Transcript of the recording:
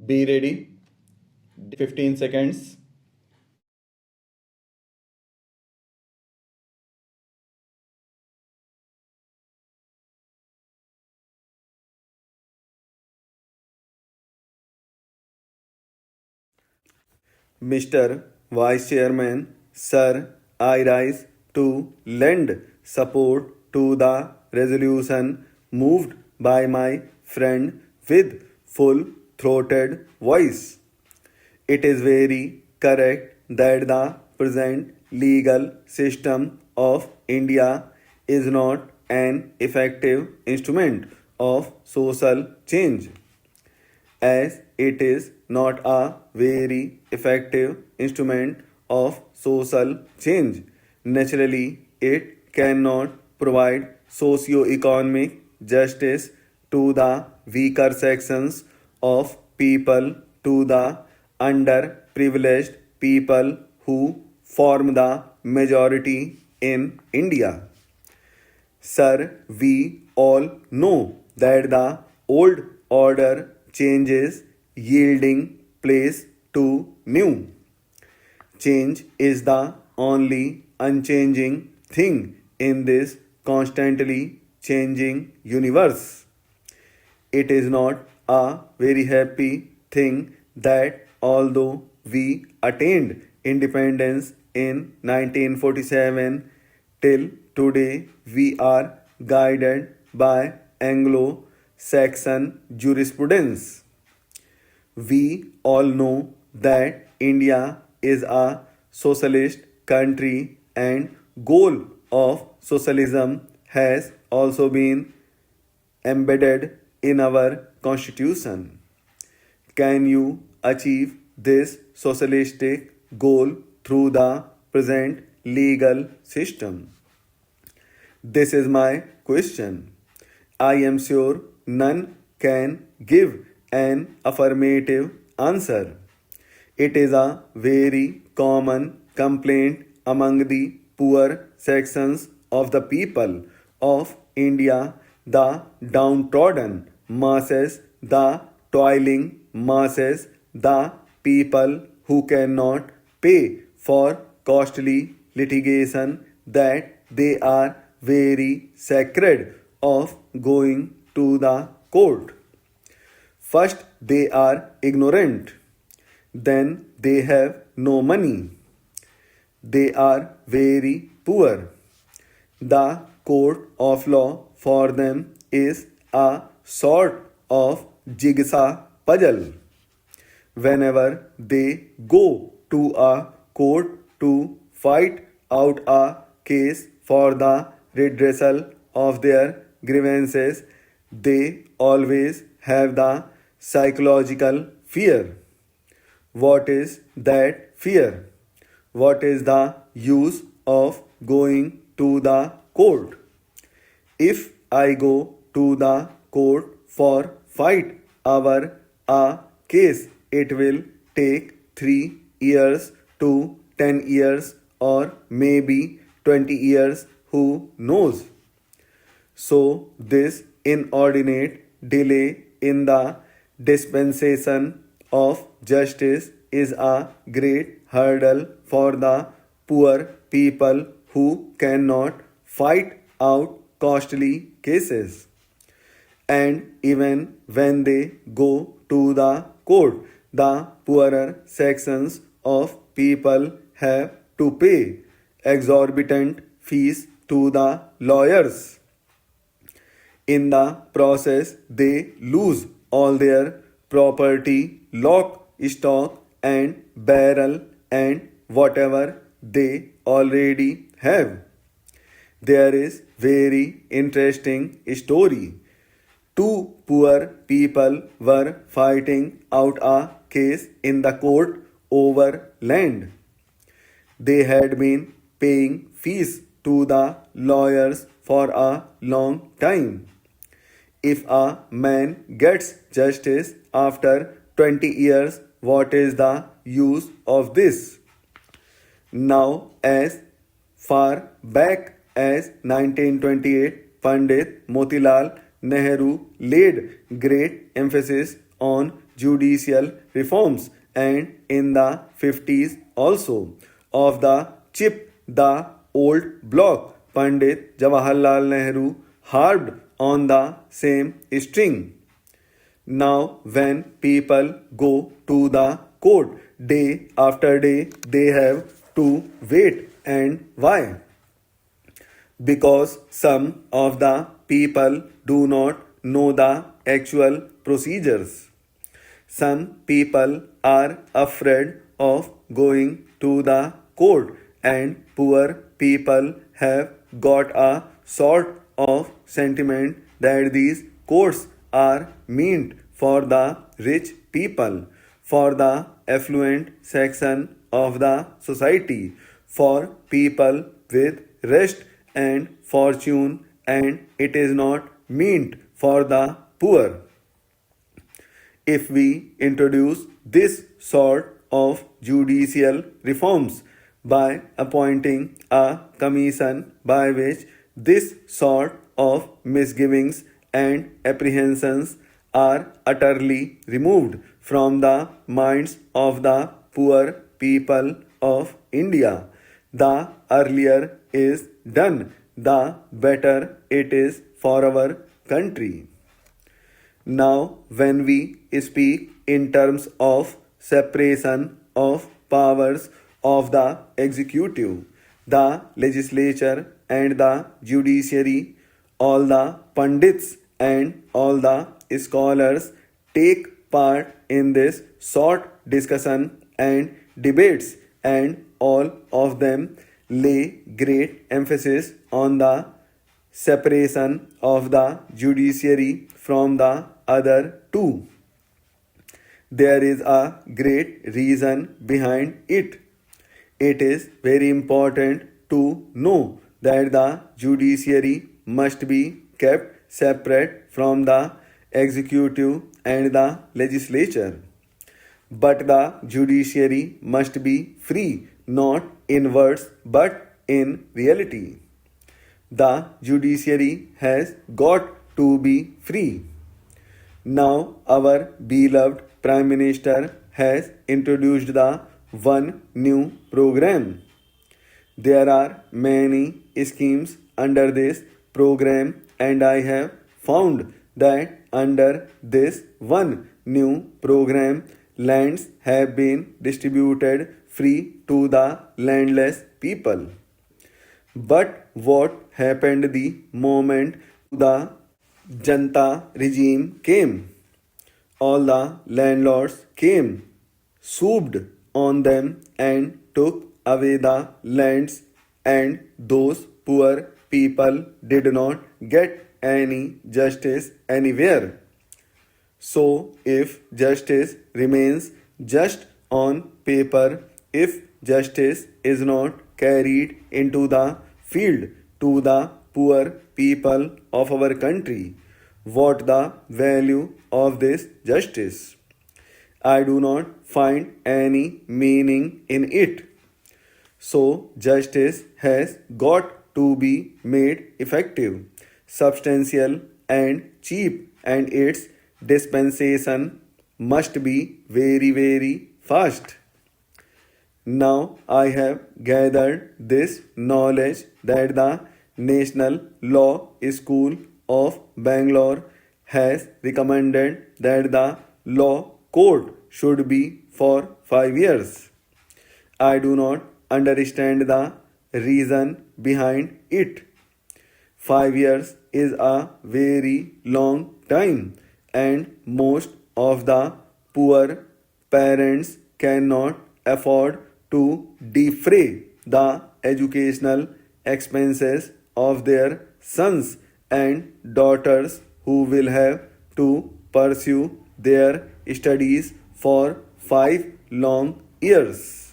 Be ready. 15 seconds. Mr. Vice Chairman, Sir, I rise to lend support to the resolution moved by my friend with full throated voice. It is very correct that the present legal system of India is not an effective instrument of social change, as it is not a very effective instrument of social change. Naturally, it cannot provide socio-economic justice to the weaker sections of people, to the underprivileged people who form the majority in India. Sir, we all know that the old order changes, yielding place to new. Change is the only unchanging thing in this constantly changing universe. It is not a very happy thing that although we attained independence in 1947, till today we are guided by Anglo Saxon jurisprudence. We all know that India is a socialist country and goal of socialism has also been embedded in our constitution. Can you achieve this socialistic goal through the present legal system? This is my question. I am sure none can give an affirmative answer. It is a very common complaint among the poor sections of the people of India, the downtrodden masses, the toiling masses, the people who cannot pay for costly litigation, that they are very sacred of going to the court. First, they are ignorant. Then, they have no money. They are very poor. The court of law for them is a sort of jigsaw puzzle. Whenever they go to a court to fight out a case for the redressal of their grievances, they always have the psychological fear. What is that fear? What is the use of going to the court? If I go to the court for fight over a case, it will take 3 years to 10 years or maybe 20 years, who knows? So, this inordinate delay in the dispensation of justice is a great hurdle for the poor people who cannot fight out costly cases. And even when they go to the court, the poorer sections of people have to pay exorbitant fees to the lawyers. In the process, they lose all their property, lock, stock, and barrel, and whatever they already have. There is very interesting story. Two poor people were fighting out a case in the court over land. They had been paying fees to the lawyers for a long time. If a man gets justice after 20 years, what is the use of this? Now, as far back as 1928, Pandit Motilal Nehru laid great emphasis on judicial reforms, and in the 50s also. Of the chip the old block, Pandit Jawaharlal Nehru harped on the same string. Now, when people go to the court day after day, they have to wait. And why? Because some of the people do not know the actual procedures. Some people are afraid of going to the court, and poor people have got a sort of sentiment that these courts are meant for the rich people, for the affluent section of the society, for people with rest and fortune, and it is not meant for the poor. If we introduce this sort of judicial reforms by appointing a commission by which this sort of misgivings and apprehensions are utterly removed from the minds of the poor people of India, the earlier is done, the better it is for our country. Now, when we speak in terms of separation of powers of the executive, the legislature, and the judiciary, all the pundits and all the scholars take part in this short discussion and debates, and all of them lay great emphasis on the separation of the judiciary from the other two. There is a great reason behind it. It is very important to know that the judiciary must be kept separate from the executive and the legislature. But the judiciary must be free, not in words but in reality. The judiciary has got to be free. Now, our beloved Prime Minister has introduced the one new program. There are many schemes under this program, and I have found that under this one new program, lands have been distributed free to the landless people. But what happened the moment the Janta regime came? All the landlords came, swooped on them, and took away the lands, and those poor people did not get any justice anywhere. So, if justice remains just on paper, if justice is not carried into the field to the poor people of our country, what the value of this justice? I do not find any meaning in it. So, justice has got to be made effective, substantial, and cheap, and its dispensation must be very, very fast. Now, I have gathered this knowledge that the National Law School of Bangalore has recommended that the law court should be for 5 years. I do not understand the reason behind it. 5 years is a very long time, and most of the poor parents cannot afford to defray the educational expenses of their sons and daughters who will have to pursue their studies for 5 long years.